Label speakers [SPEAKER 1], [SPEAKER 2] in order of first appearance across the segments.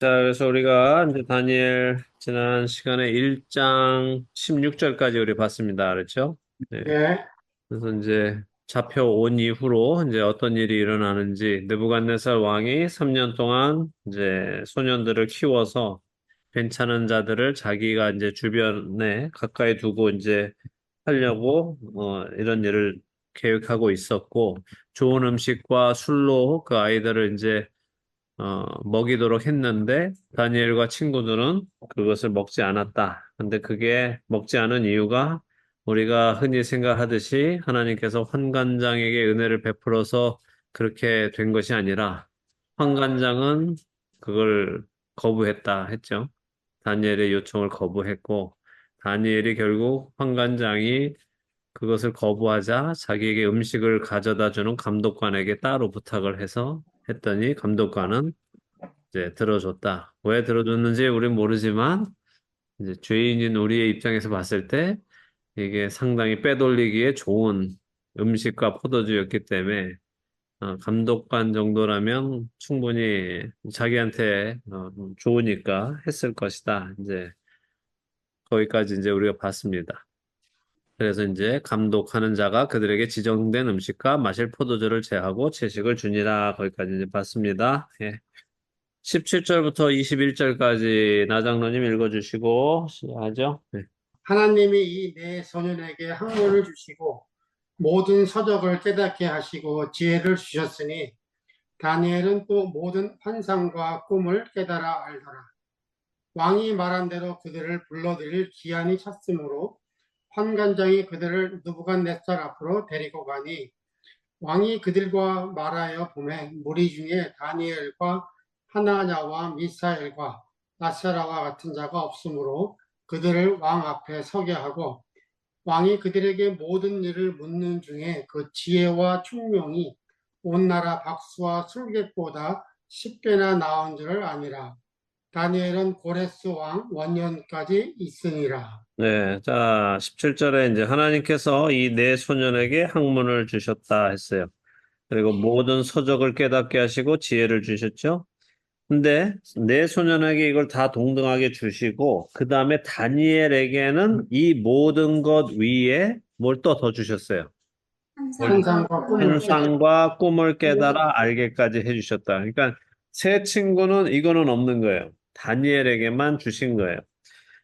[SPEAKER 1] 자, 그래서 우리가 이제 다니엘 지난 시간에 1장 16절까지 우리 봤습니다. 그렇죠? 네.
[SPEAKER 2] 예,
[SPEAKER 1] 그래서 이제 잡혀온 이후로 이제 어떤 일이 일어나는지 느부갓네살 왕이 3년 동안 이제 소년들을 키워서 괜찮은 자들을 자기가 이제 주변에 가까이 두고 이제 하려고 이런 일을 계획하고 있었고 좋은 음식과 술로 그 아이들을 이제 먹이도록 했는데 다니엘과 친구들은 그것을 먹지 않았다. 근데 그게 먹지 않은 이유가 우리가 흔히 생각하듯이 하나님께서 환관장에게 은혜를 베풀어서 그렇게 된 것이 아니라 환관장은 그걸 거부했다 했죠. 다니엘의 요청을 거부했고 다니엘이 결국 환관장이 그것을 거부하자 자기에게 음식을 가져다 주는 감독관에게 따로 부탁을 해서 했더니 감독관은 이제 들어줬다. 왜 들어줬는지 우린 모르지만 이제 죄인인 우리의 입장에서 봤을 때 이게 상당히 빼돌리기에 좋은 음식과 포도주였기 때문에 감독관 정도라면 충분히 자기한테 좋으니까 했을 것이다. 이제 거기까지 이제 우리가 봤습니다. 그래서 이제 감독하는 자가 그들에게 지정된 음식과 마실 포도주를 제하고 채식을 주니라. 거기까지 이제 봤습니다. 예. 17절부터 21절까지 나장로님 읽어주시고 시작하죠. 네.
[SPEAKER 2] 하나님이 이 네 소년에게 학문을 주시고 모든 서적을 깨닫게 하시고 지혜를 주셨으니 다니엘은 또 모든 환상과 꿈을 깨달아 알더라. 왕이 말한 대로 그들을 불러들일 기한이 찼으므로 환관장이 그들을 느부갓네살 앞으로 데리고 가니 왕이 그들과 말하여 보매 무리 중에 다니엘과 하나냐와 미사엘과 나사라와 같은 자가 없으므로 그들을 왕 앞에 서게 하고 왕이 그들에게 모든 일을 묻는 중에 그 지혜와 총명이 온 나라 박수와 술객보다 10배나 나은 줄을 아니라. 다니엘은 고레스 왕 원년까지 있으니라.
[SPEAKER 1] 네, 자, 17절에 이제 하나님께서 이 네 소년에게 학문을 주셨다 했어요. 그리고 모든 서적을 깨닫게 하시고 지혜를 주셨죠. 근데 네 소년에게 이걸 다 동등하게 주시고 그 다음에 다니엘에게는 이 모든 것 위에 뭘 또 더 주셨어요. 뭘
[SPEAKER 2] 환상과 꿈을 깨닫
[SPEAKER 1] 환상과 꿈을 깨달아 알게까지 해주셨다. 그러니까 세 친구는 이거는 없는 거예요. 다니엘에게만 주신 거예요.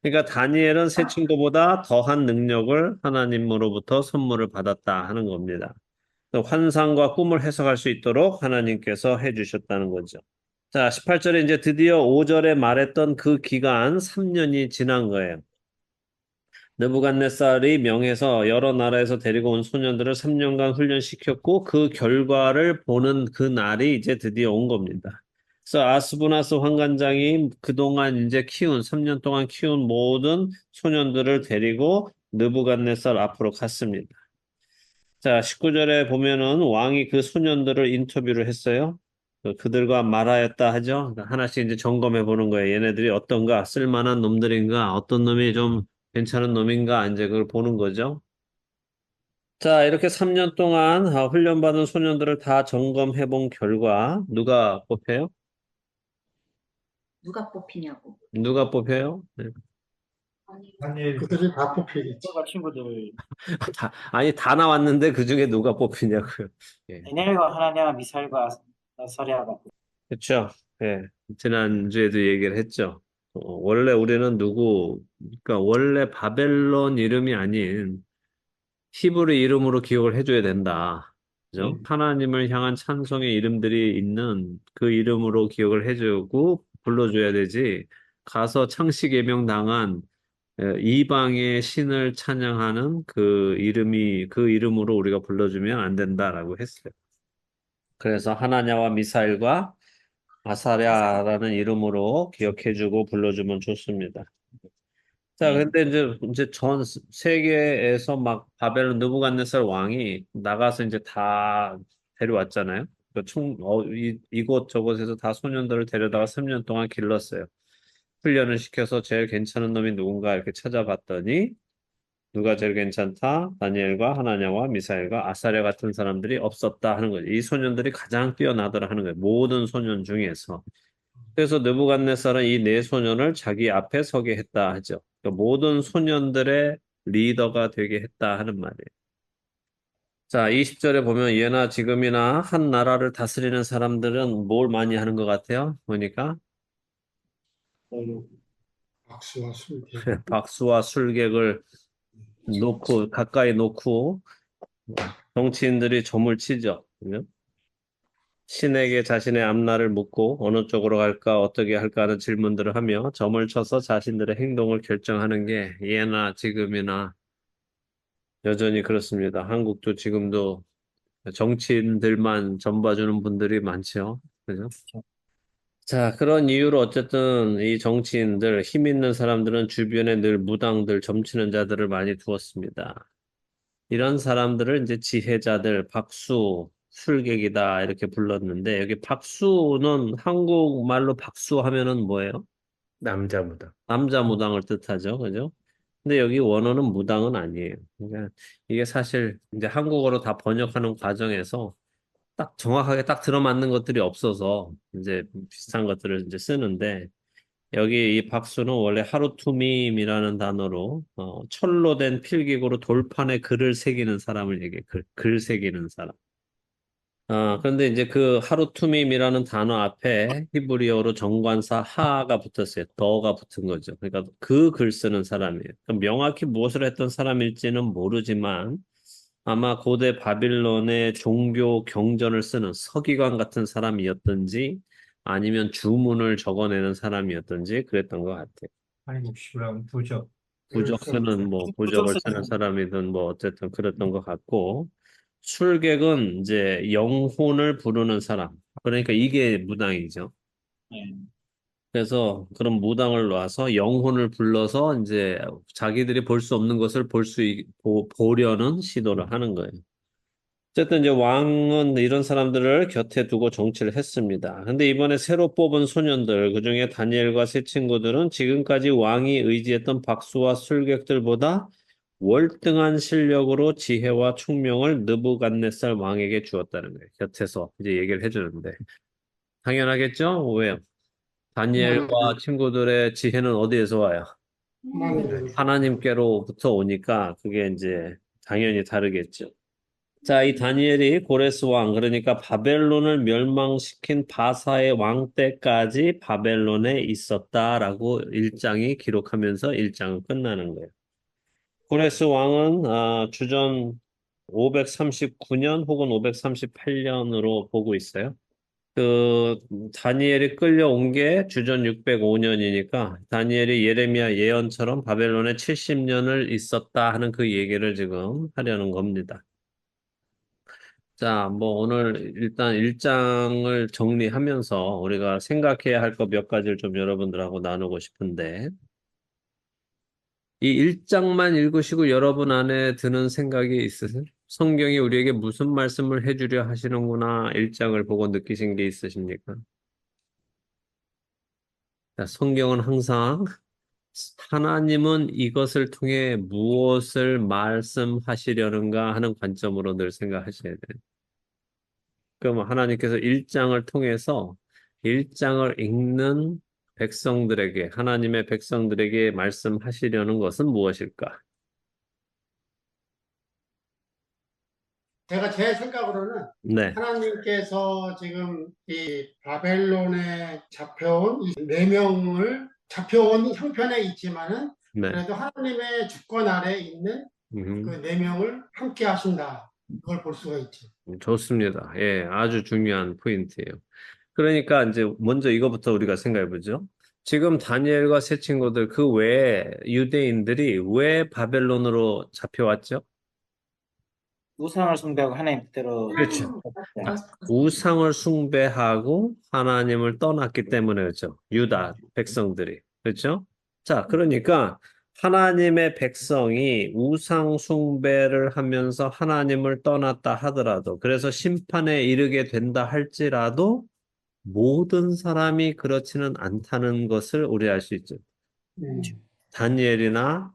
[SPEAKER 1] 그러니까 다니엘은 세 친구보다 더한 능력을 하나님으로부터 선물을 받았다 하는 겁니다. 환상과 꿈을 해석할 수 있도록 하나님께서 해주셨다는 거죠. 자, 18절에 이제 드디어 5절에 말했던 그 기간 3년이 지난 거예요. 느부갓네살이 명해서 여러 나라에서 데리고 온 소년들을 3년간 훈련시켰고 그 결과를 보는 그 날이 이제 드디어 온 겁니다. 그래서 아스부나스 환관장이 그동안 이제 3년 동안 키운 모든 소년들을 데리고 느부갓네살 앞으로 갔습니다. 자, 19절에 보면은 왕이 그 소년들을 인터뷰를 했어요. 그들과 말하였다 하죠. 그러니까 하나씩 이제 점검해 보는 거예요. 얘네들이 어떤가, 쓸만한 놈들인가, 어떤 놈이 좀 괜찮은 놈인가, 이제 그걸 보는 거죠. 자, 이렇게 3년 동안 훈련받은 소년들을 다 점검해 본 결과, 누가 뽑혀요?
[SPEAKER 3] 누가 뽑히냐고.
[SPEAKER 1] 누가 뽑혀요? 네.
[SPEAKER 4] 다니엘
[SPEAKER 2] 그들이 다 뽑히겠지.
[SPEAKER 4] 친구들
[SPEAKER 1] 아니, 다 나왔는데 그 중에 누가 뽑히냐고요. 예.
[SPEAKER 4] 다니엘과 하나냐 미사일과 나사랴가
[SPEAKER 1] 그렇죠. 예. 지난주에도 얘기를 했죠. 원래 우리는 그러니까 원래 바벨론 이름이 아닌 히브리 이름으로 기억을 해줘야 된다. 그죠? 하나님을 향한 찬송의 이름들이 있는 그 이름으로 기억을 해주고 불러줘야 되지. 가서 창씨 계명 당한 이방의 신을 찬양하는 그 이름으로 우리가 불러주면 안 된다라고 했어요. 그래서 하나냐와 미사일과 아사랴라는 이름으로 기억해주고 불러주면 좋습니다. 자, 근데 이제 전 세계에서 막 바벨론 느부갓네살 왕이 나가서 이제 다 데려왔잖아요. 이곳 저곳에서 다 소년들을 데려다가 3년 동안 길렀어요. 훈련을 시켜서 제일 괜찮은 놈이 누군가 이렇게 찾아봤더니 누가 제일 괜찮다? 다니엘과 하나냐와 미사엘과 아사랴 같은 사람들이 없었다 하는 거죠. 이 소년들이 가장 뛰어나더라 하는 거예요. 모든 소년 중에서. 그래서 느부갓네살은 이 네 소년을 자기 앞에 서게 했다 하죠. 그러니까 모든 소년들의 리더가 되게 했다 하는 말이에요. 자, 20절에 보면 예나 지금이나 한 나라를 다스리는 사람들은 뭘 많이 하는 것 같아요? 보니까
[SPEAKER 2] 박수와 술계.
[SPEAKER 1] 박수와 술객을 놓고 가까이 놓고 정치인들이 점을 치죠. 그죠? 신에게 자신의 앞날을 묻고 어느 쪽으로 갈까 어떻게 할까 하는 질문들을 하며 점을 쳐서 자신들의 행동을 결정하는 게 예나 지금이나 여전히 그렇습니다. 한국도 지금도 정치인들만 점 봐주는 분들이 많죠. 그죠? 자, 그런 이유로 어쨌든 이 정치인들, 힘 있는 사람들은 주변에 늘 무당들, 점치는 자들을 많이 두었습니다. 이런 사람들을 이제 지혜자들, 박수, 술객이다 이렇게 불렀는데 여기 박수는 한국말로 박수 하면은 뭐예요?
[SPEAKER 3] 남자 무당.
[SPEAKER 1] 남자 무당을 뜻하죠. 그죠? 근데 여기 원어는 무당은 아니에요. 그러니까 이게 사실 이제 한국어로 다 번역하는 과정에서 딱 정확하게 딱 들어맞는 것들이 없어서 이제 비슷한 것들을 이제 쓰는데 여기 이 박수는 원래 하루투밈이라는 단어로 철로 된 필기구로 돌판에 글을 새기는 사람을 얘기해. 글 새기는 사람. 그런데 이제 그 하루투밈이라는 단어 앞에 히브리어로 정관사 하가 붙었어요. 더가 붙은 거죠. 그러니까 그 글 쓰는 사람이에요. 그럼 명확히 무엇을 했던 사람일지는 모르지만 아마 고대 바빌론의 종교 경전을 쓰는 서기관 같은 사람이었던지 아니면 주문을 적어내는 사람이었던지 그랬던 것 같아요.
[SPEAKER 3] 아니 묵시부랑 부적.
[SPEAKER 1] 부적 쓰는 뭐
[SPEAKER 4] 부족
[SPEAKER 1] 부적을 쓰는 사람이든 뭐 어쨌든 그랬던 것 같고 술객은 이제 영혼을 부르는 사람. 그러니까 이게 무당이죠.
[SPEAKER 4] 네.
[SPEAKER 1] 그래서 그런 무당을 놔서 영혼을 불러서 이제 자기들이 볼 수 없는 것을 보려는 시도를 하는 거예요. 어쨌든 이제 왕은 이런 사람들을 곁에 두고 정치를 했습니다. 근데 이번에 새로 뽑은 소년들, 그중에 다니엘과 세 친구들은 지금까지 왕이 의지했던 박수와 술객들보다 월등한 실력으로 지혜와 총명을 느부갓네살 왕에게 주었다는 거예요. 곁에서 이제 얘기를 해주는데. 당연하겠죠? 왜요? 다니엘과 친구들의 지혜는 어디에서 와요? 하나님께로부터 오니까 그게 이제 당연히 다르겠죠. 자, 이 다니엘이 고레스 왕, 그러니까 바벨론을 멸망시킨 바사의 왕 때까지 바벨론에 있었다라고 일장이 기록하면서 일장은 끝나는 거예요. 고레스 왕은 주전 539년 혹은 538년으로 보고 있어요. 그 다니엘이 끌려온 게 주전 605년이니까 다니엘이 예레미야 예언처럼 바벨론에 70년을 있었다 하는 그 얘기를 지금 하려는 겁니다. 자, 뭐 오늘 일단 일장을 정리하면서 우리가 생각해야 할 것 몇 가지를 좀 여러분들하고 나누고 싶은데 이 일장만 읽으시고 여러분 안에 드는 생각이 있으세요? 성경이 우리에게 무슨 말씀을 해주려 하시는구나 일장을 보고 느끼신 게 있으십니까? 자, 성경은 항상 하나님은 이것을 통해 무엇을 말씀하시려는가 하는 관점으로 늘 생각하셔야 돼요. 그럼 하나님께서 일장을 통해서 일장을 읽는 백성들에게, 하나님의 백성들에게 말씀하시려는 것은 무엇일까?
[SPEAKER 2] 제가 제 생각으로는
[SPEAKER 1] 네,
[SPEAKER 2] 하나님께서 지금 이 바벨론에 잡혀온 이 네 명을 잡혀온 형편에 있지만은
[SPEAKER 1] 네.
[SPEAKER 2] 그래도 하나님의 주권 아래 있는 그
[SPEAKER 1] 음,
[SPEAKER 2] 네 명을 함께 하신다. 그걸 볼 수가 있죠.
[SPEAKER 1] 좋습니다. 예, 아주 중요한 포인트예요. 그러니까 이제 먼저 이거부터 우리가 생각해 보죠. 지금 다니엘과 세 친구들 그 외에 유대인들이 왜 바벨론으로 잡혀왔죠?
[SPEAKER 4] 우상을 숭배하고 하나님 뜻대로
[SPEAKER 1] 그렇죠. 우상을 숭배하고 하나님을 떠났기 때문에 그렇죠. 유다 백성들이. 그렇죠? 자, 그러니까 하나님의 백성이 우상 숭배를 하면서 하나님을 떠났다 하더라도 그래서 심판에 이르게 된다 할지라도 모든 사람이 그렇지는 않다는 것을 우리 알 수 있죠.
[SPEAKER 2] 음.
[SPEAKER 1] 다니엘이나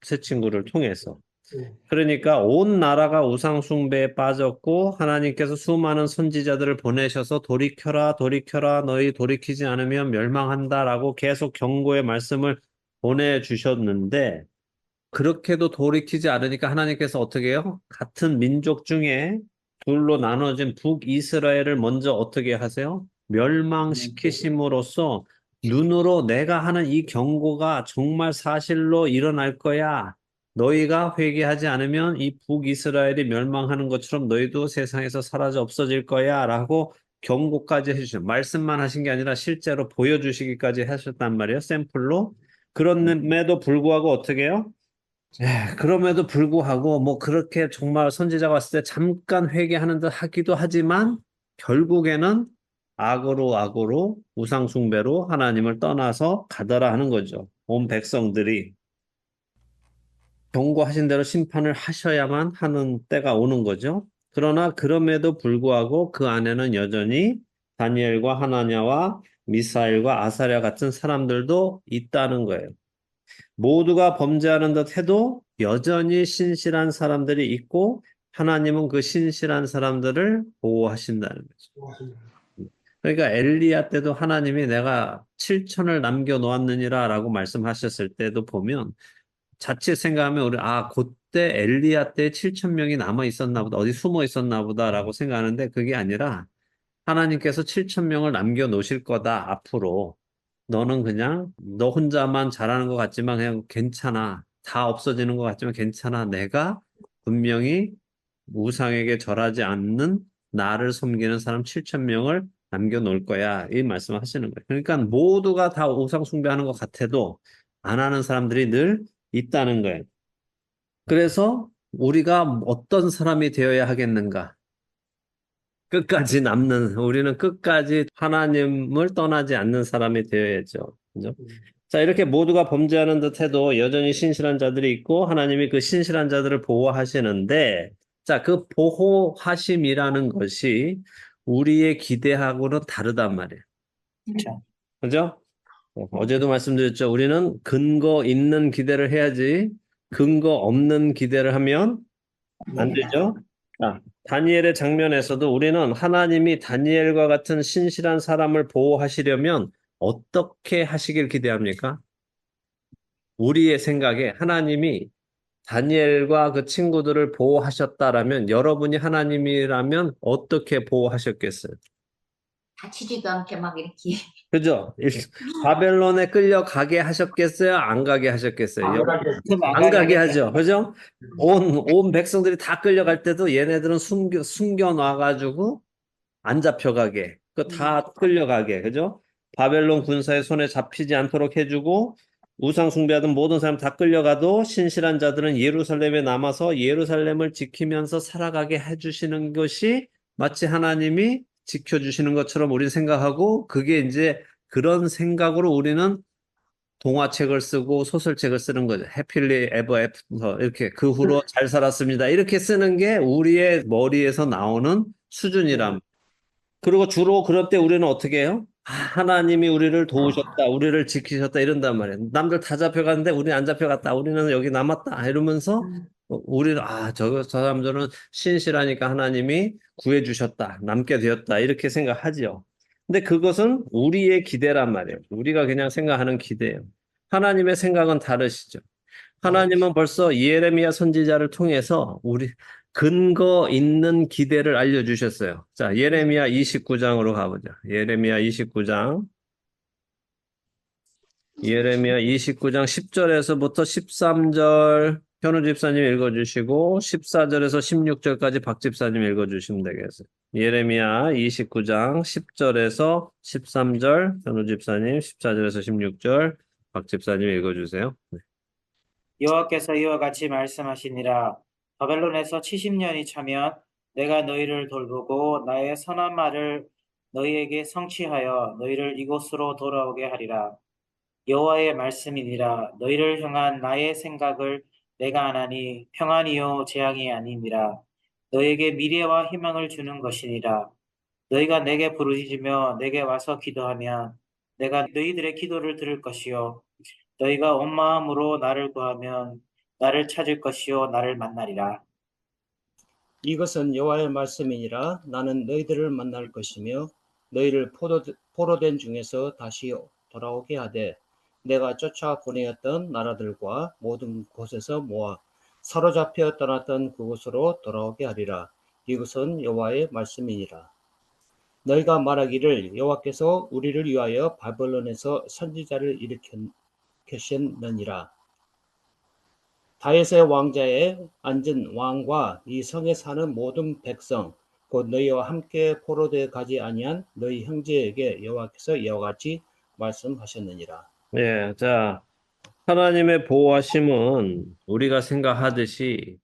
[SPEAKER 1] 새 친구를 통해서.
[SPEAKER 2] 네.
[SPEAKER 1] 그러니까 온 나라가 우상 숭배에 빠졌고 하나님께서 수많은 선지자들을 보내셔서 돌이켜라, 돌이켜라, 너희 돌이키지 않으면 멸망한다라고 계속 경고의 말씀을 보내주셨는데 그렇게도 돌이키지 않으니까 하나님께서 어떻게 해요? 같은 민족 중에 둘로 나눠진 북이스라엘을 먼저 어떻게 하세요? 멸망시키심으로써 눈으로 내가 하는 이 경고가 정말 사실로 일어날 거야. 너희가 회개하지 않으면 이 북이스라엘이 멸망하는 것처럼 너희도 세상에서 사라져 없어질 거야. 라고 경고까지 해주셨어요. 말씀만 하신 게 아니라 실제로 보여주시기까지 하셨단 말이에요. 샘플로. 그럼에도 불구하고 어떻게 해요? 그럼에도 불구하고 뭐 그렇게 정말 선지자가 왔을 때 잠깐 회개하는 듯 하기도 하지만 결국에는 악으로 우상 숭배로 하나님을 떠나서 가더라 하는 거죠. 온 백성들이 경고하신 대로 심판을 하셔야만 하는 때가 오는 거죠. 그러나 그럼에도 불구하고 그 안에는 여전히 다니엘과 하나냐와 미사엘과 아사랴 같은 사람들도 있다는 거예요. 모두가 범죄하는 듯 해도 여전히 신실한 사람들이 있고 하나님은 그 신실한 사람들을 보호하신다는 거죠.
[SPEAKER 2] 고맙습니다.
[SPEAKER 1] 그러니까 엘리야 때도 하나님이 내가 7천을 남겨 놓았느니라라고 말씀하셨을 때도 보면 자칫 생각하면 우리 그때 엘리야 때 7천 명이 남아 있었나 보다. 어디 숨어 있었나 보다라고 생각하는데 그게 아니라 하나님께서 7천 명을 남겨 놓으실 거다 앞으로. 너는 그냥 너 혼자만 잘하는 것 같지만 그냥 괜찮아. 다 없어지는 것 같지만 괜찮아. 내가 분명히 우상에게 절하지 않는 나를 섬기는 사람 7천 명을 남겨놓을 거야. 이 말씀을 하시는 거예요. 그러니까 모두가 다 우상 숭배하는 것 같아도 안 하는 사람들이 늘 있다는 거예요. 그래서 우리가 어떤 사람이 되어야 하겠는가? 끝까지 남는, 우리는 끝까지 하나님을 떠나지 않는 사람이 되어야죠. 그죠? 자, 이렇게 모두가 범죄하는 듯 해도 여전히 신실한 자들이 있고 하나님이 그 신실한 자들을 보호하시는데, 자, 그 보호하심이라는 것이 우리의 기대하고는 다르단 말이에요.
[SPEAKER 4] 그렇죠.
[SPEAKER 1] 그죠? 어제도 말씀드렸죠. 우리는 근거 있는 기대를 해야지 근거 없는 기대를 하면 안 되죠? 다니엘의 장면에서도 우리는 하나님이 다니엘과 같은 신실한 사람을 보호하시려면 어떻게 하시길 기대합니까? 우리의 생각에 하나님이 다니엘과 그 친구들을 보호하셨다라면 여러분이 하나님이라면 어떻게 보호하셨겠어요?
[SPEAKER 5] 다치지도 않게 막 이렇게
[SPEAKER 1] 그죠? 바벨론에 끌려가게 하셨겠어요? 안 가게 하셨겠어요?
[SPEAKER 2] 안 가게
[SPEAKER 1] 안 가게 하죠. 그죠? 온 백성들이 다 끌려갈 때도 얘네들은 숨겨놔가지고 안 잡혀가게, 그 다 끌려가게, 그죠? 바벨론 군사의 손에 잡히지 않도록 해주고, 우상 숭배하던 모든 사람 다 끌려가도 신실한 자들은 예루살렘에 남아서 예루살렘을 지키면서 살아가게 해주시는 것이 마치 하나님이 지켜주시는 것처럼 우리 생각하고, 그게 이제 그런 생각으로 우리는 동화책을 쓰고 소설책을 쓰는 거죠. 해필리 에버 애프터 이렇게 그 후로 잘 살았습니다. 이렇게 쓰는 게 우리의 머리에서 나오는 수준이란 그리고 주로 그럴 때 우리는 어떻게 해요? 하나님이 우리를 도우셨다, 우리를 지키셨다 이런단 말이에요. 남들 다 잡혀갔는데 우리는 안 잡혀갔다, 우리는 여기 남았다 이러면서 우리는 저 사람들은 신실하니까 하나님이 구해주셨다, 남게 되었다 이렇게 생각하지요. 근데 그것은 우리의 기대란 말이에요. 우리가 그냥 생각하는 기대예요. 하나님의 생각은 다르시죠. 하나님은 벌써 예레미야 선지자를 통해서 우리 근거 있는 기대를 알려주셨어요. 자, 예레미야 29장으로 가보자. 예레미야 29장. 예레미야 29장 10절에서부터 13절 현우 집사님 읽어주시고 14절에서 16절까지 박 집사님 읽어주시면 되겠어요. 예레미야 29장 10절에서 13절 현우 집사님 14절에서 16절 박 집사님 읽어주세요.
[SPEAKER 4] 여호와께서 이와 같이 말씀하시니라. 바벨론에서 70년이 차면 내가 너희를 돌보고 나의 선한 말을 너희에게 성취하여 너희를 이곳으로 돌아오게 하리라. 여호와의 말씀이니라. 너희를 향한 나의 생각을 내가 아나니 평안이요 재앙이 아니니라. 너희에게 미래와 희망을 주는 것이니라. 너희가 내게 부르짖으며 내게 와서 기도하면 내가 너희들의 기도를 들을 것이요 너희가 온 마음으로 나를 구하면 나를 찾을 것이요 나를 만나리라.
[SPEAKER 6] 이것은 여호와의 말씀이니라. 나는 너희들을 만날 것이며 너희를 포로된 중에서 다시 돌아오게 하되 내가 쫓아 보내었던 나라들과 모든 곳에서 모아 사로잡혀 떠났던 그곳으로 돌아오게 하리라. 이것은 여호와의 말씀이니라. 너희가 말하기를 여호와께서 우리를 위하여 바벨론에서 선지자를 일으켰느니라. 다윗의 왕자에 앉은 왕과 이 성에 사는 모든 백성 곧 너희와 함께 포로되어 가지 아니한 너희 형제에게 여호와께서 이와 같이 말씀하셨느니라.
[SPEAKER 1] 예, 자, 하나님의 보호하심은 우리가 생각하듯이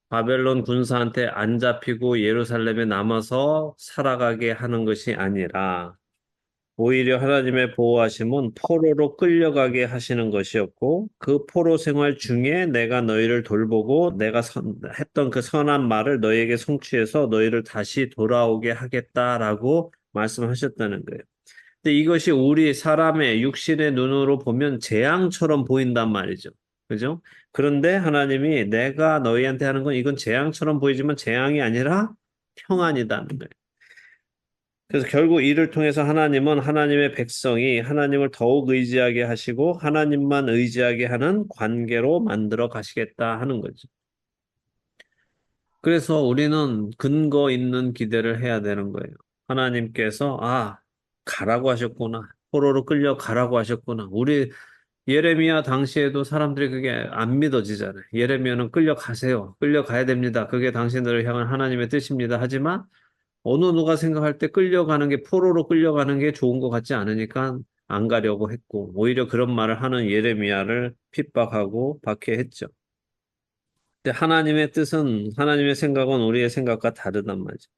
[SPEAKER 1] 바벨론 군사한테 안 잡히고 예루살렘에 남아서 살아가게 하는 것이 아니라 오히려 하나님의 보호하심은 포로로 끌려가게 하시는 것이었고 그 포로 생활 중에 내가 너희를 돌보고 내가 했던 그 선한 말을 너희에게 성취해서 너희를 다시 돌아오게 하겠다라고 말씀하셨다는 거예요. 근데 이것이 우리 사람의 육신의 눈으로 보면 재앙처럼 보인단 말이죠. 그죠? 그런데 하나님이 내가 너희한테 하는 건 이건 재앙처럼 보이지만 재앙이 아니라 평안이다는 거예요. 그래서 결국 이를 통해서 하나님은 하나님의 백성이 하나님을 더욱 의지하게 하시고 하나님만 의지하게 하는 관계로 만들어 가시겠다 하는 거죠. 그래서 우리는 근거 있는 기대를 해야 되는 거예요. 하나님께서 가라고 하셨구나. 포로로 끌려 가라고 하셨구나. 우리 예레미야 당시에도 사람들이 그게 안 믿어지잖아요. 예레미야는 끌려가세요. 끌려가야 됩니다. 그게 당신들을 향한 하나님의 뜻입니다. 하지만 어느 누가 생각할 때 끌려가는 게 포로로 끌려가는 게 좋은 것 같지 않으니까 안 가려고 했고 오히려 그런 말을 하는 예레미야를 핍박하고 박해했죠. 근데 하나님의 뜻은 하나님의 생각은 우리의 생각과 다르단 말이죠.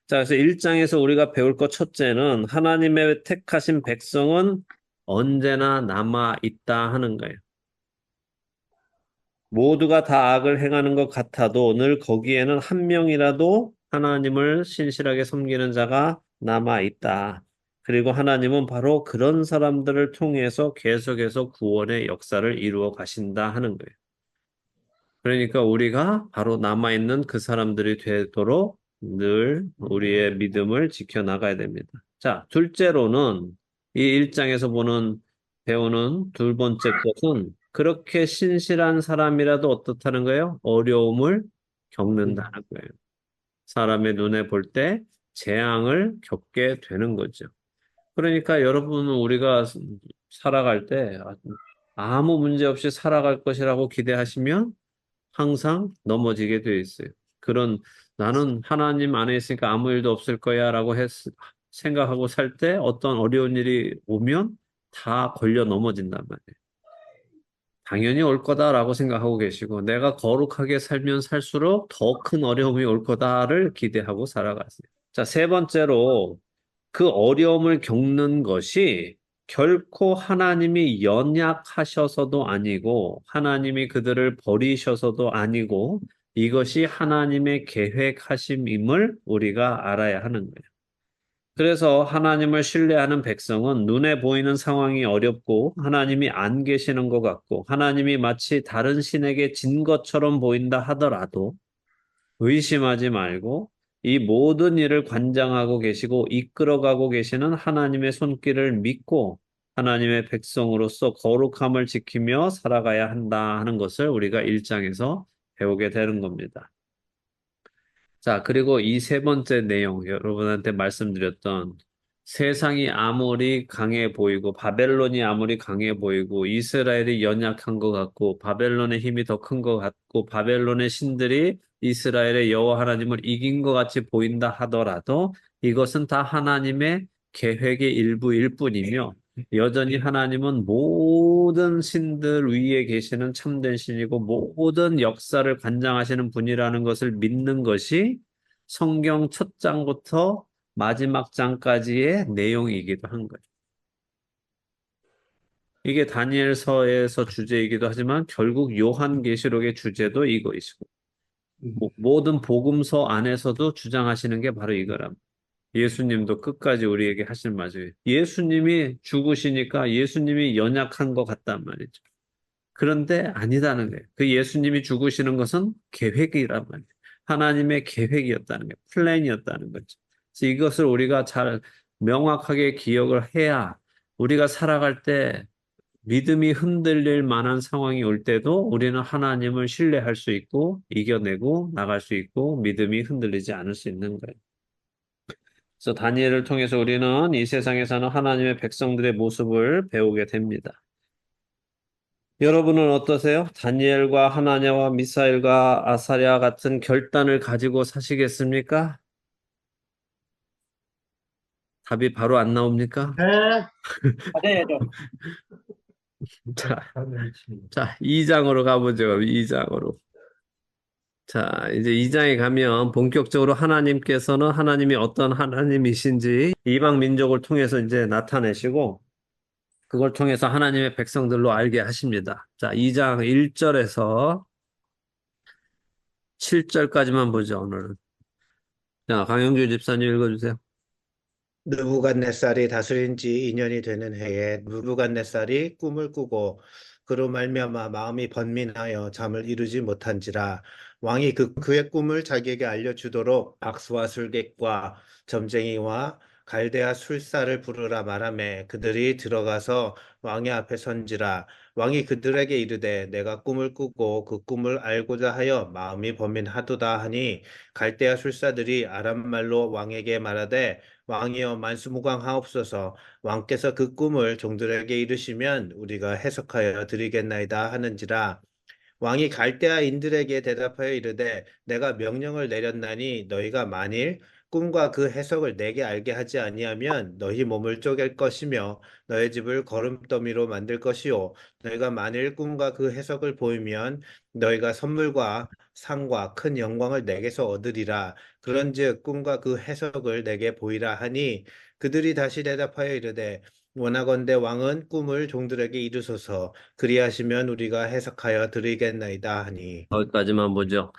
[SPEAKER 1] 자, 그래서 1장에서 우리가 배울 것 첫째는 하나님의 택하신 백성은 언제나 남아 있다 하는 거예요. 모두가 다 악을 행하는 것 같아도 늘 거기에는 한 명이라도 하나님을 신실하게 섬기는 자가 남아 있다. 그리고 하나님은 바로 그런 사람들을 통해서 계속해서 구원의 역사를 이루어 가신다 하는 거예요. 그러니까 우리가 바로 남아있는 그 사람들이 되도록 늘 우리의 믿음을 지켜나가야 됩니다. 자, 둘째로는 이 1장에서 배우는 두 번째 것은 그렇게 신실한 사람이라도 어떻다는 거예요? 어려움을 겪는다는 거예요. 사람의 눈에 볼 때 재앙을 겪게 되는 거죠. 그러니까 여러분은 우리가 살아갈 때 아무 문제 없이 살아갈 것이라고 기대하시면 항상 넘어지게 되어 있어요. 나는 하나님 안에 있으니까 아무 일도 없을 거야라고 생각하고 살 때 어떤 어려운 일이 오면 다 걸려 넘어진단 말이에요. 당연히 올 거다라고 생각하고 계시고 내가 거룩하게 살면 살수록 더 큰 어려움이 올 거다를 기대하고 살아가세요. 자, 세 번째로 그 어려움을 겪는 것이 결코 하나님이 연약하셔서도 아니고 하나님이 그들을 버리셔서도 아니고 이것이 하나님의 계획하심임을 우리가 알아야 하는 거예요. 그래서 하나님을 신뢰하는 백성은 눈에 보이는 상황이 어렵고 하나님이 안 계시는 것 같고 하나님이 마치 다른 신에게 진 것처럼 보인다 하더라도 의심하지 말고 이 모든 일을 관장하고 계시고 이끌어가고 계시는 하나님의 손길을 믿고 하나님의 백성으로서 거룩함을 지키며 살아가야 한다 하는 것을 우리가 1장에서 배우게 되는 겁니다. 자, 그리고 이 세 번째 내용, 여러분한테 말씀드렸던 세상이 아무리 강해 보이고 바벨론이 아무리 강해 보이고 이스라엘이 연약한 것 같고 바벨론의 힘이 더 큰 것 같고 바벨론의 신들이 이스라엘의 여호와 하나님을 이긴 것 같이 보인다 하더라도 이것은 다 하나님의 계획의 일부일 뿐이며 여전히 하나님은 모든 신들 위에 계시는 참된 신이고 모든 역사를 관장하시는 분이라는 것을 믿는 것이 성경 첫 장부터 마지막 장까지의 내용이기도 한 거예요. 이게 다니엘서에서 주제이기도 하지만 결국 요한계시록의 주제도 이거이시고 모든 복음서 안에서도 주장하시는 게 바로 이거랍니다. 예수님도 끝까지 우리에게 하신 말이에요. 예수님이 죽으시니까 예수님이 연약한 것 같단 말이죠. 그런데 아니다는 거예요. 그 예수님이 죽으시는 것은 계획이란 말이에요. 하나님의 계획이었다는 거예요. 플랜이었다는 거죠. 그래서 이것을 우리가 잘 명확하게 기억을 해야 우리가 살아갈 때 믿음이 흔들릴 만한 상황이 올 때도 우리는 하나님을 신뢰할 수 있고 이겨내고 나갈 수 있고 믿음이 흔들리지 않을 수 있는 거예요. 그래서 다니엘을 통해서 우리는 이 세상에 사는 하나님의 백성들의 모습을 배우게 됩니다. 여러분은 어떠세요? 다니엘과 하나냐와 미사엘과 아사랴 같은 결단을 가지고 사시겠습니까? 답이 바로 안 나옵니까?
[SPEAKER 2] 네,
[SPEAKER 4] 받아야죠.
[SPEAKER 1] 자,
[SPEAKER 3] 하늘 치.
[SPEAKER 1] 자, 2장으로 가보죠. 2장으로. 자, 이제 2장에 가면 본격적으로 하나님께서는 하나님이 어떤 하나님이신지 이방 민족을 통해서 이제 나타내시고 그걸 통해서 하나님의 백성들로 알게 하십니다. 자, 2장 1절에서 7절까지만 보죠, 오늘은. 자, 강영주 집사님 읽어주세요.
[SPEAKER 3] 느부갓네살이 다스린 지 2년이 되는 해에 느부갓네살이 꿈을 꾸고 그로 말미암아 마음이 번민하여 잠을 이루지 못한지라 왕이 그의 꿈을 자기에게 알려주도록 박수와 술객과 점쟁이와 갈대아 술사를 부르라 말하매 그들이 들어가서 왕의 앞에 선지라 왕이 그들에게 이르되 내가 꿈을 꾸고 그 꿈을 알고자 하여 마음이 번민하도다 하니 갈대아 술사들이 아람말로 왕에게 말하되 왕이여 만수무강하옵소서 왕께서 그 꿈을 종들에게 이루시면 우리가 해석하여 드리겠나이다 하는지라 왕이 갈대아인들에게 대답하여 이르되 내가 명령을 내렸나니 너희가 만일 꿈과 그 해석을 내게 알게 하지 아니하면 너희 몸을 쪼갤 것이며 너희 집을 거름더미로 만들 것이요 너희가 만일 꿈과 그 해석을 보이면 너희가 선물과 상과 큰 영광을 내게서 얻으리라 그런즉 꿈과 그 해석을 내게 보이라 하니 그들이 다시 대답하여 이르되 원하건대 왕은 꿈을 종들에게 이루소서 그리하시면 우리가 해석하여 드리겠나이다 하니
[SPEAKER 1] 거기까지만 보죠.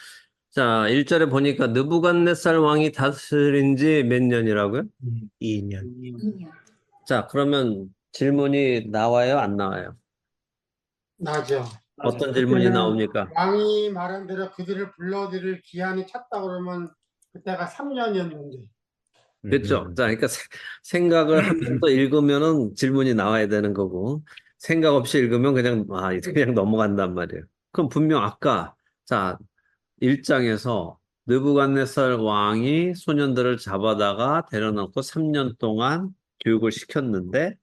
[SPEAKER 1] 자, 1절에 보니까 느부갓네살 왕이 다스린 지 몇 년이라고요?
[SPEAKER 3] 2년
[SPEAKER 5] 2년.
[SPEAKER 1] 자, 그러면 질문이 나와요, 안 나와요?
[SPEAKER 2] 나죠.
[SPEAKER 1] 어떤 질문이
[SPEAKER 2] 그때는
[SPEAKER 1] 나옵니까?
[SPEAKER 2] 왕이 말한 대로 그들을 불러들일 기한이 찼다 그러면 그때가 3년이었는데.
[SPEAKER 1] 그렇죠. 자, 그러니까 생각을 하면서 읽으면은 질문이 나와야 되는 거고, 생각 없이 읽으면 그냥 넘어간단 말이에요. 그럼 분명 아까, 자, 1장에서 느부갓네살 왕이 소년들을 잡아다가 데려놓고 3년 동안 교육을 시켰는데,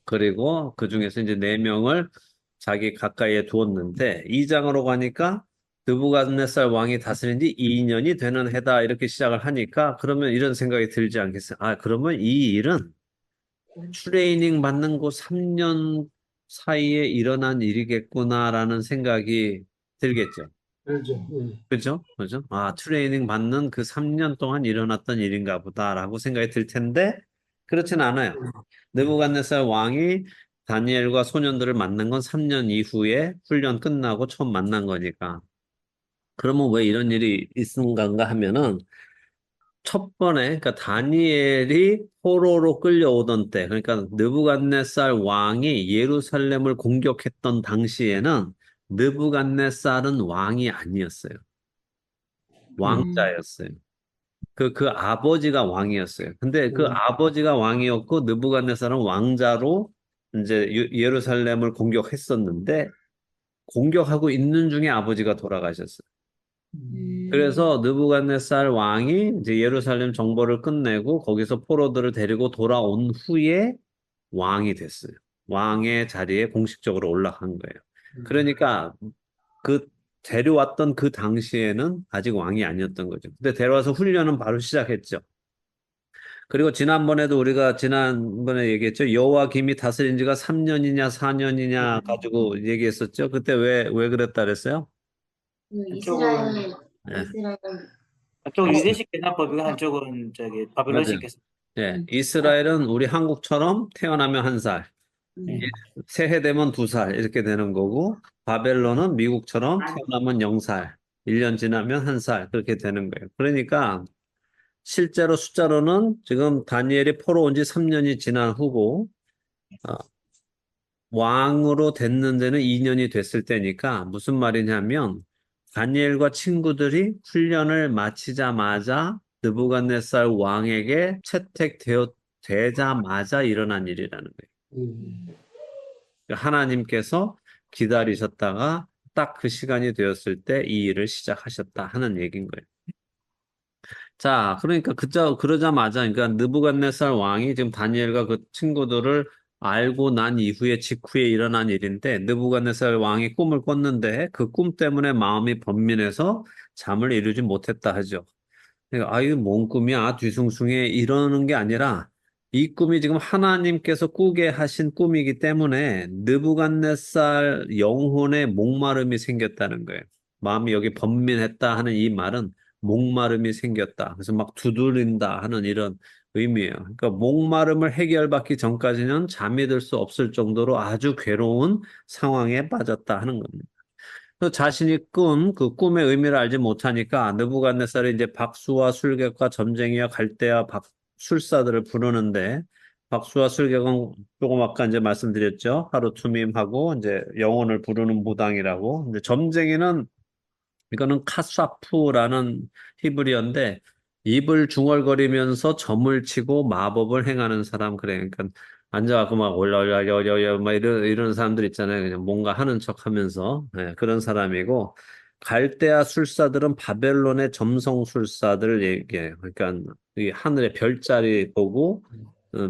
[SPEAKER 1] 그리고 그 중에서 이제 4명을 자기 가까이에 두었는데, 2장으로 가니까 느부갓네살 왕이 다스린 지 2년이 되는 해다 이렇게 시작을 하니까 그러면 이런 생각이 들지 않겠어요? 아, 그러면 이 일은 트레이닝 받는 그 3년 사이에 일어난 일이겠구나라는 생각이 들겠죠.
[SPEAKER 2] 그렇죠.
[SPEAKER 1] 그죠? 그죠? 아, 트레이닝 받는 그 3년 동안 일어났던 일인가 보다라고 생각이 들 텐데 그렇진 않아요. 느부갓네살 왕이 다니엘과 소년들을 만난 건 3년 이후에 훈련 끝나고 처음 만난 거니까. 그러면 왜 이런 일이 있은가 하면은 첫 번에 그러니까 다니엘이 포로로 끌려오던 때 그러니까 느부갓네살 왕이 예루살렘을 공격했던 당시에는 느부갓네살은 왕이 아니었어요. 왕자였어요. 그 아버지가 왕이었어요. 근데 그 아버지가 왕이었고 느부갓네살은 왕자로 이제 예루살렘을 공격했었는데 공격하고 있는 중에 아버지가 돌아가셨어요. 그래서 느부갓네살 왕이 이제 예루살렘 정벌을 끝내고 거기서 포로들을 데리고 돌아온 후에 왕이 됐어요. 왕의 자리에 공식적으로 올라간 거예요. 그러니까 그 데려왔던 그 당시에는 아직 왕이 아니었던 거죠. 근데 데려와서 훈련은 바로 시작했죠. 그리고 지난번에 얘기했죠. 여호와김이 다스린 지가 3년이냐 4년이냐 가지고 얘기했었죠. 그때 왜 그랬다 그랬어요?
[SPEAKER 5] 그
[SPEAKER 4] 한쪽은
[SPEAKER 1] 네.
[SPEAKER 5] 이스라엘
[SPEAKER 4] 한쪽은 유대식 계산법이고 한쪽은 저기 바벨론식
[SPEAKER 1] 맞아요.
[SPEAKER 4] 계산.
[SPEAKER 1] 예, 이스라엘은 우리 한국처럼 태어나면 1살,
[SPEAKER 4] 예.
[SPEAKER 1] 새해 되면 2살 이렇게 되는 거고 바벨론은 미국처럼 태어나면 0살, 1년 지나면 1살 그렇게 되는 거예요. 그러니까 실제로 숫자로는 지금 다니엘이 포로 온 지 3년이 지난 후고 왕으로 됐는 데는 2년이 됐을 때니까 무슨 말이냐면 다니엘과 친구들이 훈련을 마치자마자 느부갓네살 왕에게 되자마자 일어난 일이라는 거예요. 그러니까 하나님께서 기다리셨다가 딱 그 시간이 되었을 때 이 일을 시작하셨다 하는 얘기인 거예요. 자, 그러니까 그러자마자, 그러니까 느부갓네살 왕이 지금 다니엘과 그 친구들을 알고 난 이후에 직후에 일어난 일인데, 느부갓네살 왕이 꿈을 꿨는데 그 꿈 때문에 마음이 번민해서 잠을 이루지 못했다 하죠. 그러니까 이거 뭔 꿈이야? 뒤숭숭해 이러는 게 아니라 이 꿈이 지금 하나님께서 꾸게 하신 꿈이기 때문에 느부갓네살 영혼의 목마름이 생겼다는 거예요. 마음이 여기 번민했다 하는 이 말은 목마름이 생겼다. 그래서 막 두드린다 하는 이런 의미예요. 그러니까 목마름을 해결받기 전까지는 잠이 들 수 없을 정도로 아주 괴로운 상황에 빠졌다 하는 겁니다. 그 자신이 꾼 그 꿈의 의미를 알지 못하니까 느부갓네살이 이제 박수와 술객과 점쟁이와 갈대와 술사들을 부르는데 박수와 술객은 조금 아까 이제 말씀드렸죠. 하루 투밈하고 이제 영혼을 부르는 무당이라고. 이제 점쟁이는 이거는 카사프라는 히브리어인데 입을 중얼거리면서 점을 치고 마법을 행하는 사람 그래. 그러니까 앉아갖고 막 올라올라 막 이런 사람들 있잖아요. 그냥 뭔가 하는 척하면서 그런 사람이고 갈대아 술사들은 바벨론의 점성술사들을 얘기해요. 그러니까 이 하늘의 별자리 보고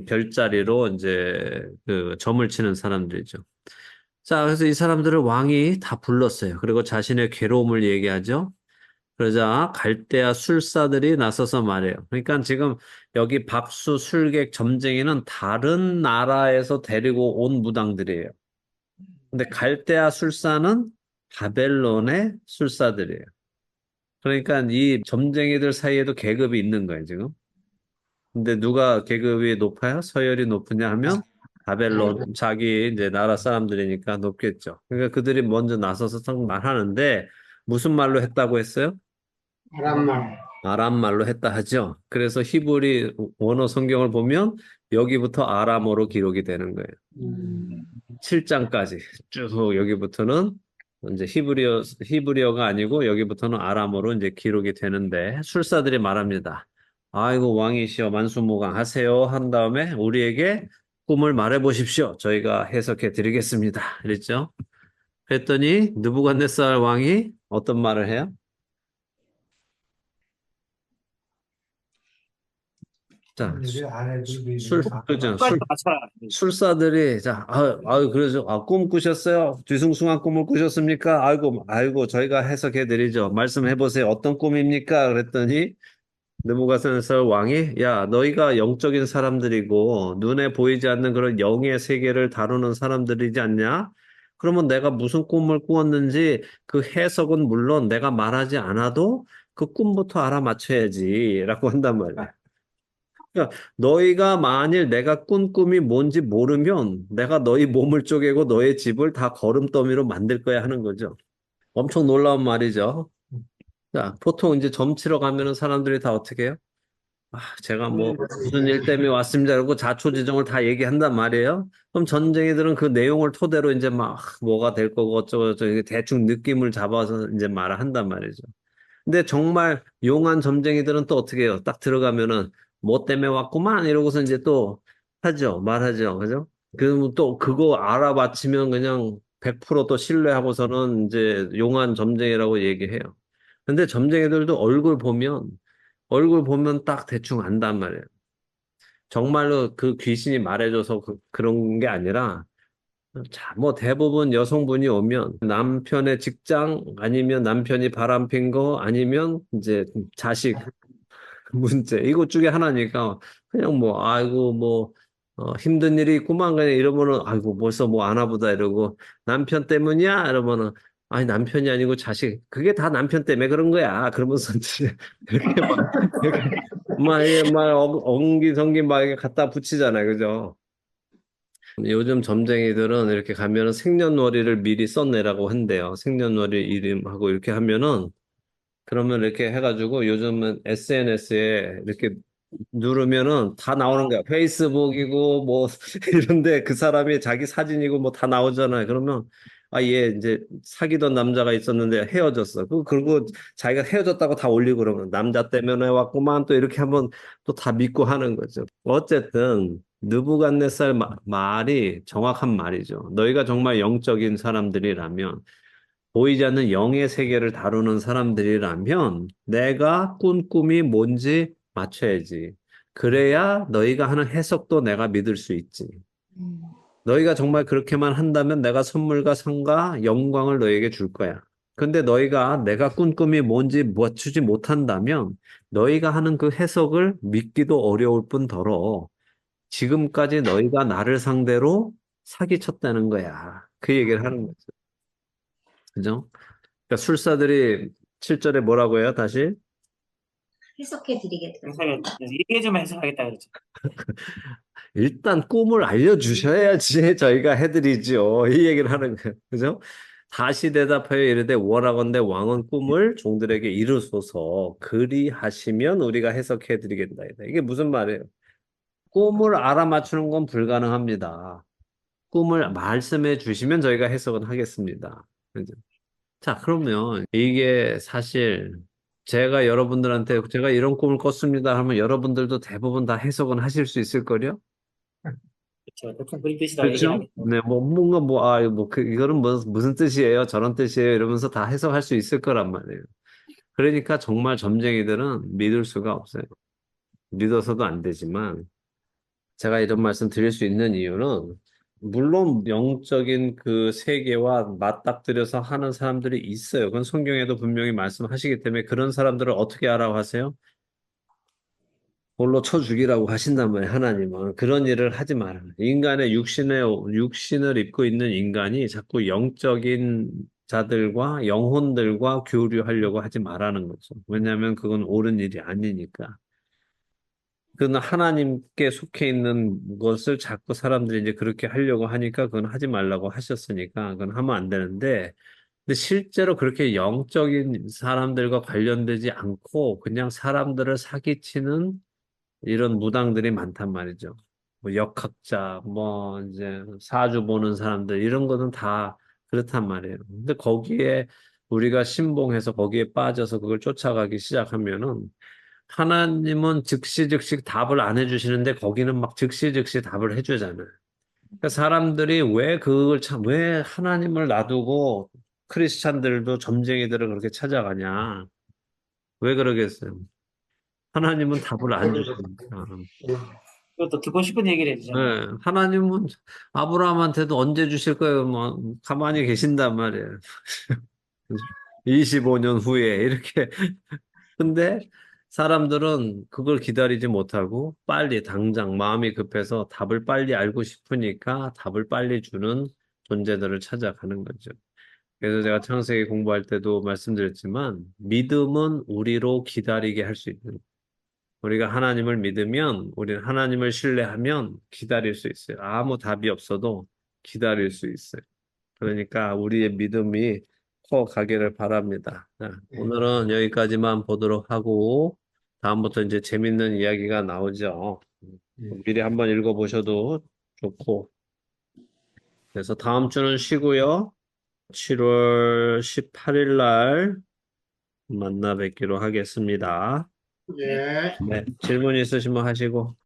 [SPEAKER 1] 별자리로 이제 그 점을 치는 사람들이죠. 자, 그래서 이 사람들을 왕이 다 불렀어요. 그리고 자신의 괴로움을 얘기하죠. 그러자 갈대아 술사들이 나서서 말해요. 그러니까 지금 여기 박수, 술객, 점쟁이는 다른 나라에서 데리고 온 무당들이에요. 근데 갈대아 술사는 바벨론의 술사들이에요. 그러니까 이 점쟁이들 사이에도 계급이 있는 거예요, 지금. 근데 누가 계급이 높아요? 서열이 높으냐 하면 바벨론 자기 이제 나라 사람들이니까 높겠죠. 그러니까 그들이 먼저 나서서 딱 말하는데 무슨 말로 했다고 했어요?
[SPEAKER 2] 아람말.
[SPEAKER 1] 아람 말로 했다 하죠. 그래서 히브리 원어 성경을 보면 여기부터 아람어로 기록이 되는 거예요. 7장까지 쭉 여기부터는 이제 히브리어가 아니고 여기부터는 아람어로 이제 기록이 되는데 술사들이 말합니다. 아이고 왕이시여 만수무강하세요 한 다음에 우리에게 꿈을 말해 보십시오. 저희가 해석해 드리겠습니다. 그랬죠? 그랬더니 느부갓네살 왕이 어떤 말을 해요? 자, 그죠?
[SPEAKER 4] 끝까지 맞춰라.
[SPEAKER 1] 술사들이, 자, 그러죠. 꿈 꾸셨어요? 뒤숭숭한 꿈을 꾸셨습니까? 아이고, 저희가 해석해 드리죠. 말씀해 보세요. 어떤 꿈입니까? 그랬더니, 느부갓네살 왕이, 야, 너희가 영적인 사람들이고, 눈에 보이지 않는 그런 영의 세계를 다루는 사람들이지 않냐? 그러면 내가 무슨 꿈을 꾸었는지 그 해석은 물론 내가 말하지 않아도 그 꿈부터 알아맞혀야지. 라고 한단 말이야. 그러니까 너희가 만일 내가 꾼 꿈이 뭔지 모르면 내가 너희 몸을 쪼개고 너의 집을 다 거름더미로 만들 거야 하는 거죠. 엄청 놀라운 말이죠. 자, 보통 이제 점치러 가면은 사람들이 다 어떻게 해요? 제가 뭐 무슨 일 때문에 왔습니다. 그러고 자초지종을 다 얘기한단 말이에요. 그럼 전쟁이들은 그 내용을 토대로 이제 막 뭐가 될 거고 어쩌고 대충 느낌을 잡아서 이제 말을 한단 말이죠. 근데 정말 용한 점쟁이들은 또 어떻게 해요? 딱 들어가면은 뭐 때문에 왔구만 이러고서 이제 또 하죠. 말하죠. 그죠? 그럼 또 그거 알아맞히면 그냥 100%또 신뢰하고서는 이제 용한 점쟁이라고 얘기해요. 근데 점쟁이들도 얼굴 보면 딱 대충 안단 말이에요. 정말로 그 귀신이 말해줘서 그런 게 아니라 자, 뭐 대부분 여성분이 오면 남편의 직장 아니면 남편이 바람핀 거 아니면 이제 자식 문제 이것 중에 하나니까 그냥 뭐 아이고 뭐 힘든 일이 있구만 그냥 이러면은 아이고 벌써 뭐 아나 보다 이러고 남편 때문이야 이러면은 아니 남편이 아니고 자식 그게 다 남편 때문에 그런 거야 그러면서 이제 이렇게 막 이렇게 막 엉기성기 막 이렇게 갖다 붙이잖아요 그죠? 요즘 점쟁이들은 이렇게 가면은 생년월일을 미리 써내라고 한대요. 생년월일 이름하고 이렇게 하면은 그러면 이렇게 해가지고 요즘은 SNS에 이렇게 누르면은 다 나오는 거야. 페이스북이고 뭐 이런데 그 사람이 자기 사진이고 뭐 다 나오잖아요. 그러면 아, 얘 이제 사귀던 남자가 있었는데 헤어졌어. 그리고 자기가 헤어졌다고 다 올리고 그러면 남자 때문에 왔구만 또 이렇게 한번 또 다 믿고 하는 거죠. 어쨌든 느부갓네살 말이 정확한 말이죠. 너희가 정말 영적인 사람들이라면 보이지 않는 영의 세계를 다루는 사람들이라면 내가 꾼 꿈이 뭔지 맞춰야지. 그래야 너희가 하는 해석도 내가 믿을 수 있지.
[SPEAKER 5] 음,
[SPEAKER 1] 너희가 정말 그렇게만 한다면 내가 선물과 상과 영광을 너희에게 줄 거야. 근데 너희가 내가 꾼 꿈이 뭔지 맞추지 못한다면 너희가 하는 그 해석을 믿기도 어려울 뿐더러 지금까지 너희가 나를 상대로 사기쳤다는 거야. 그 얘기를 하는 거죠. 그죠? 그러니까 술사들이 7절에 뭐라고 해요? 다시?
[SPEAKER 5] 해석해 드리겠다.
[SPEAKER 4] 얘기 좀 해석하겠다 그랬죠.
[SPEAKER 1] 일단 꿈을 알려주셔야지 저희가 해드리죠. 이 얘기를 하는 거예요. 그죠? 다시 대답하여 이르되 원하건대 왕은 꿈을 종들에게 이루소서 그리하시면 우리가 해석해 드리겠다. 이게 무슨 말이에요? 꿈을 알아맞추는 건 불가능합니다. 꿈을 말씀해 주시면 저희가 해석은 하겠습니다. 그죠? 자, 그러면 이게 사실 제가 여러분들한테 제가 이런 꿈을 꿨습니다 하면 여러분들도 대부분 다 해석은 하실 수 있을걸요?
[SPEAKER 4] 그렇죠. 대충 그런 뜻이다
[SPEAKER 1] 그렇죠?
[SPEAKER 4] 얘기하겠죠.
[SPEAKER 1] 네, 뭐 뭔가 이거는 무슨 뜻이에요? 저런 뜻이에요? 이러면서 다 해석할 수 있을 거란 말이에요. 그러니까 정말 점쟁이들은 믿을 수가 없어요. 믿어서도 안 되지만 제가 이런 말씀 드릴 수 있는 이유는 물론 영적인 그 세계와 맞닥뜨려서 하는 사람들이 있어요. 그건 성경에도 분명히 말씀하시기 때문에 그런 사람들을 어떻게 하라고 하세요? 볼로 쳐 죽이라고 하신단 말이에요, 하나님은. 그런 일을 하지 마라. 인간의 육신을 입고 있는 인간이 자꾸 영적인 자들과 영혼들과 교류하려고 하지 말라는 거죠. 왜냐하면 그건 옳은 일이 아니니까. 그건 하나님께 속해 있는 것을 자꾸 사람들이 이제 그렇게 하려고 하니까 그건 하지 말라고 하셨으니까 그건 하면 안 되는데, 근데 실제로 그렇게 영적인 사람들과 관련되지 않고 그냥 사람들을 사기치는 이런 무당들이 많단 말이죠. 뭐 역학자, 뭐 이제 사주 보는 사람들 이런 거는 다 그렇단 말이에요. 근데 거기에 우리가 신봉해서 거기에 빠져서 그걸 쫓아가기 시작하면은 하나님은 즉시 답을 안 해주시는데 거기는 막 즉시 답을 해주잖아요. 그러니까 사람들이 왜 하나님을 놔두고 크리스찬들도 점쟁이들을 그렇게 찾아가냐? 왜 그러겠어요? 하나님은 답을 안 주시니까.
[SPEAKER 4] 그것도 듣고 싶은 얘기를 해주잖아요.
[SPEAKER 1] 네, 하나님은 아브라함한테도 언제 주실 거예요? 뭐, 가만히 계신단 말이에요. 25년 후에, 이렇게. 근데 사람들은 그걸 기다리지 못하고 빨리, 당장 마음이 급해서 답을 빨리 알고 싶으니까 답을 빨리 주는 존재들을 찾아가는 거죠. 그래서 제가 창세기 공부할 때도 말씀드렸지만, 믿음은 우리로 기다리게 할 수 있는 우리가 하나님을 믿으면, 우리는 하나님을 신뢰하면 기다릴 수 있어요. 아무 답이 없어도 기다릴 수 있어요. 그러니까 우리의 믿음이 커 가기를 바랍니다. 자, 오늘은 여기까지만 보도록 하고, 다음부터 이제 재밌는 이야기가 나오죠. 미리 한번 읽어보셔도 좋고. 그래서 다음 주는 쉬고요. 7월 18일 날 만나 뵙기로 하겠습니다.
[SPEAKER 2] 예.
[SPEAKER 1] 네, 질문 있으시면 하시고.